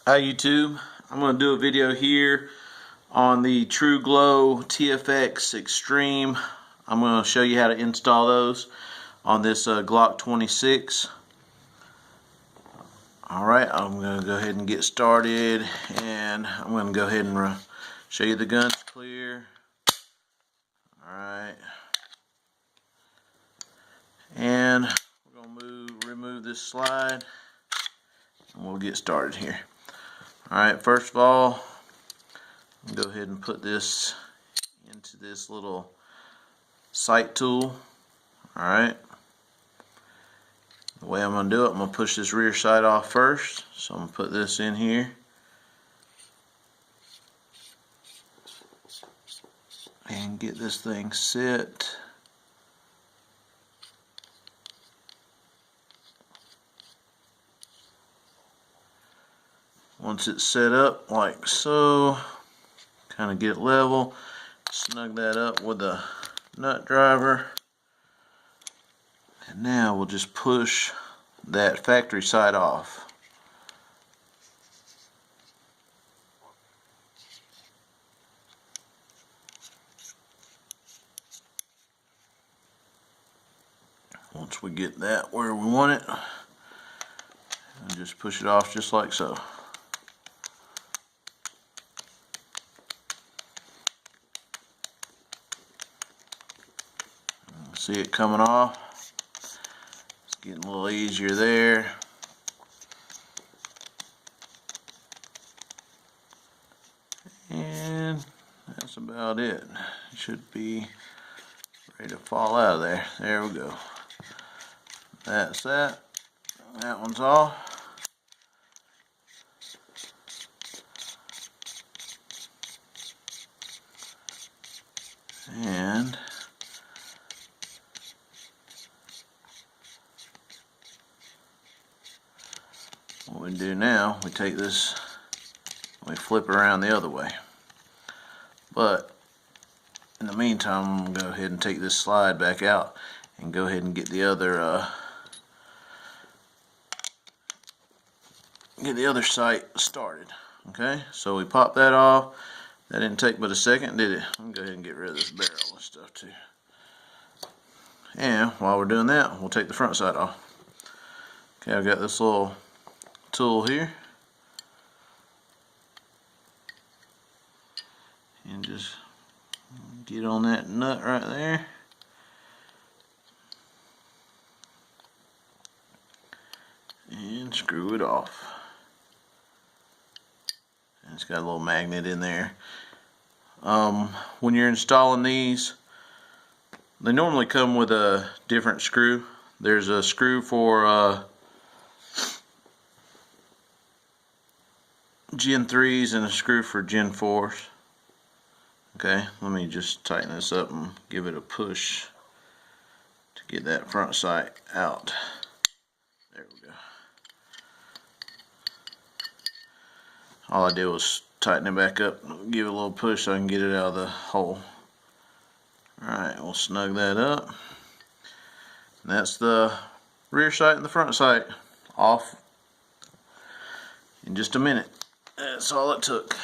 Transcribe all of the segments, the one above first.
Hi YouTube, I'm going to do a video here on the TRUGLO TFX Extreme. I'm going to show you how to install those on this Glock 26. Alright, I'm going to go ahead and get started, and I'm going to go ahead and show you the guns clear. Alright, and we're going to remove this slide and we'll get started here. Alright, first of all, go ahead and put this into this little sight tool. Alright, the way I'm going to do it, I'm going to push this rear sight off first. So I'm going to put this in here and get this thing set. Once it's set up like so, kind of get it level, snug that up with a nut driver, and now we'll just push that factory side off. Once we get that where we want it, and just push it off just like so. See it coming off. It's getting a little easier there. And that's about it. It should be ready to fall out of there. There we go. That's that. That one's off. And what we do now, we take this, we flip it around the other way. But in the meantime, I'm going to go ahead and take this slide back out and go ahead and get the other sight started. Okay, so we pop that off. That didn't take but a second, did it? I'm going to go ahead and get rid of this barrel and stuff too. And while we're doing that, we'll take the front sight off. Okay, I've got this little tool here, and just get on that nut right there, and screw it off. And it's got a little magnet in there. When you're installing these, they normally come with a different screw. There's a screw for Gen 3s and a screw for Gen 4s. Okay, let me just tighten this up and give it a push to get that front sight out. There we go. All I did was tighten it back up, give it a little push so I can get it out of the hole. Alright, we'll snug that up. And that's the rear sight and the front sight off in just a minute. That's all it took.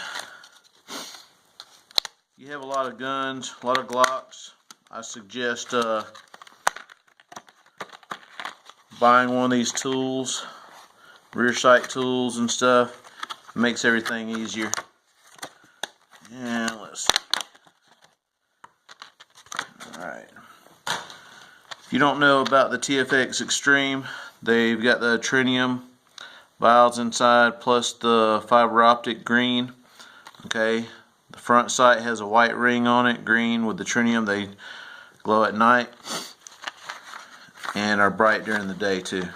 You have a lot of guns, a lot of Glocks. I suggest buying one of these tools, rear sight tools and stuff. It makes everything easier. And let's see. Alright. If you don't know about the TFX Extreme, they've got the tritium vials inside plus the fiber optic green. Okay, the front sight has a white ring on it, green with the tritium. They glow at night and are bright during the day too.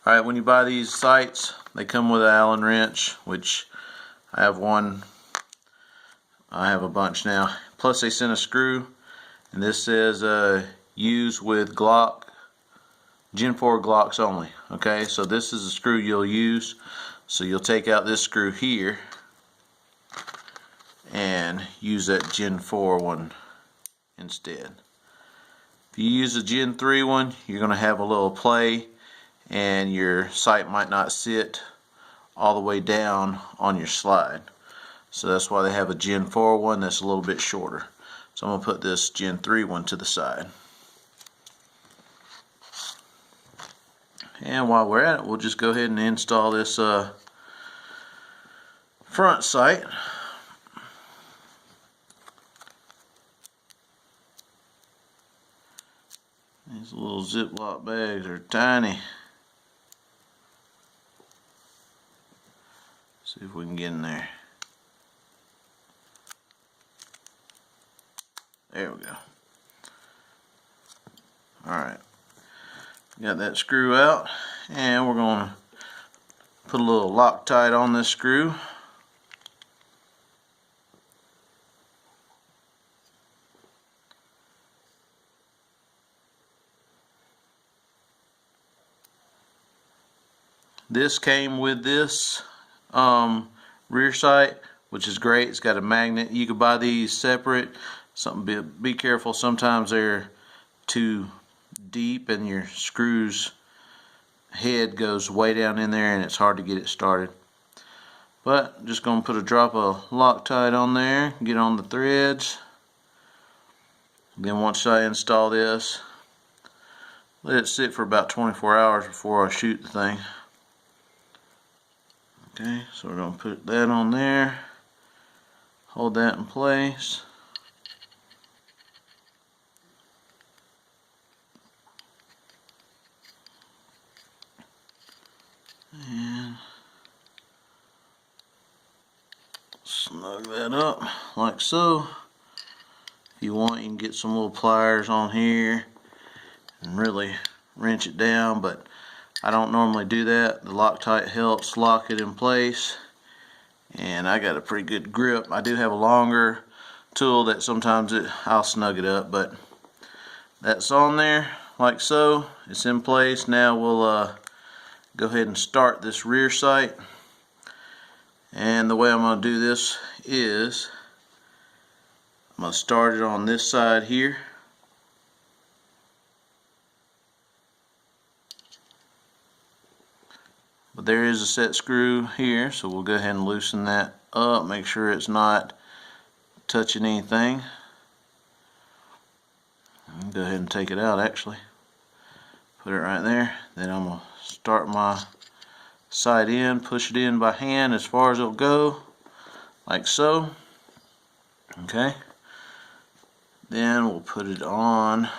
Alright, when you buy these sights, they come with an Allen wrench, which I have one. I have a bunch now. Plus they sent a screw, and this says use with Glock, Gen 4 Glocks only. Okay, so this is the screw you'll use. So you'll take out this screw here and use that Gen 4 one instead. If you use a Gen 3 one, you're going to have a little play and your sight might not sit all the way down on your slide. So that's why they have a Gen 4 one that's a little bit shorter. So I'm going to put this Gen 3 one to the side. And while we're at it, we'll just go ahead and install this front sight. These little Ziploc bags are tiny. See if we can get in there. There we go. Alright. Got that screw out, and we're going to put a little Loctite on this screw. This came with this rear sight, which is great. It's got a magnet. You could buy these separate. Be careful. Sometimes they're too deep and your screws head goes way down in there and it's hard to get it started. But I'm just going to put a drop of Loctite on there, get on the threads. Then once I install this, let it sit for about 24 hours before I shoot the thing. Okay, so we're going to put that on there, hold that in place. And snug that up like so. If you want, you can get some little pliers on here and really wrench it down, but I don't normally do that. The Loctite helps lock it in place, and I got a pretty good grip. I do have a longer tool that sometimes I'll snug it up, but that's on there like so. It's in place. Now we'll go ahead and start this rear sight, and the way I'm going to do this is I'm going to start it on this side here. But there is a set screw here, so we'll go ahead and loosen that up, make sure it's not touching anything. I'll go ahead and take it out actually. Put it right there. Then I'm going to start my sight in, push it in by hand as far as it'll go, like so. Okay. Then we'll put it on,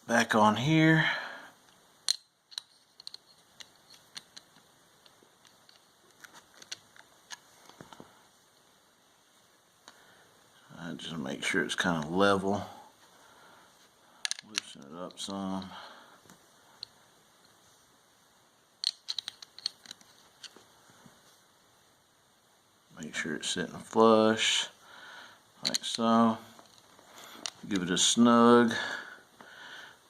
back on here. Just make sure it's kind of level. Loosen it up some. Make sure it's sitting flush, like so. Give it a snug.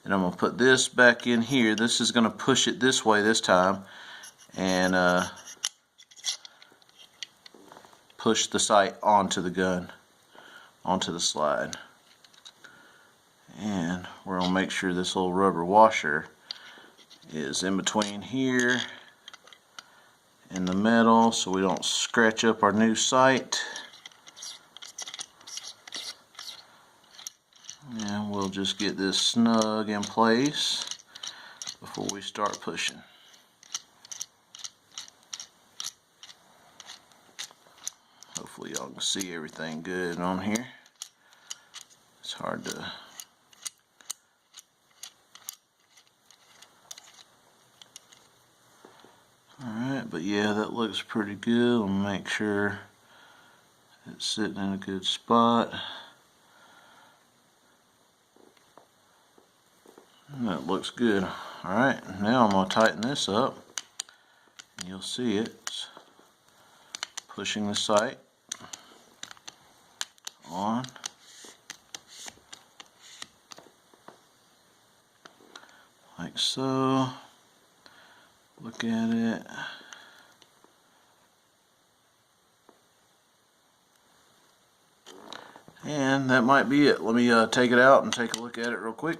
And I'm going to put this back in here. This is going to push it this way this time, and push the sight onto the gun, onto the slide. And we're going to make sure this little rubber washer is in between here and the metal so we don't scratch up our new sight. And we'll just get this snug in place before we start pushing. Hopefully y'all can see everything good on here. It's hard to Alright, but yeah, that looks pretty good. I'll make sure it's sitting in a good spot. And that looks good. Alright, now I'm going to tighten this up. And you'll see it's pushing the sight on. Like so. Look at it. And that might be it. Let me take it out and take a look at it real quick.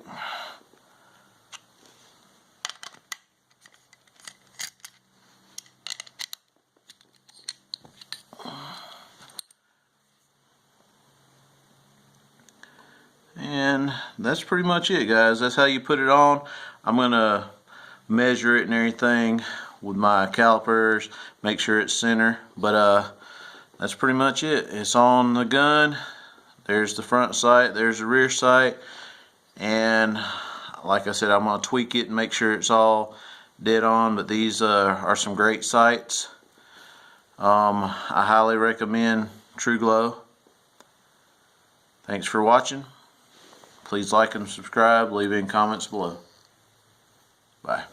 that's pretty much it, guys. That's how you put it on. I'm gonna measure it and everything with my calipers, make sure it's center, but that's pretty much it. It's on the gun. There's the front sight, there's the rear sight, and like I said, I'm gonna tweak it and make sure it's all dead on. But these are some great sights. I highly recommend Truglo. Thanks for watching. Please like and subscribe. Leave in comments below. Bye.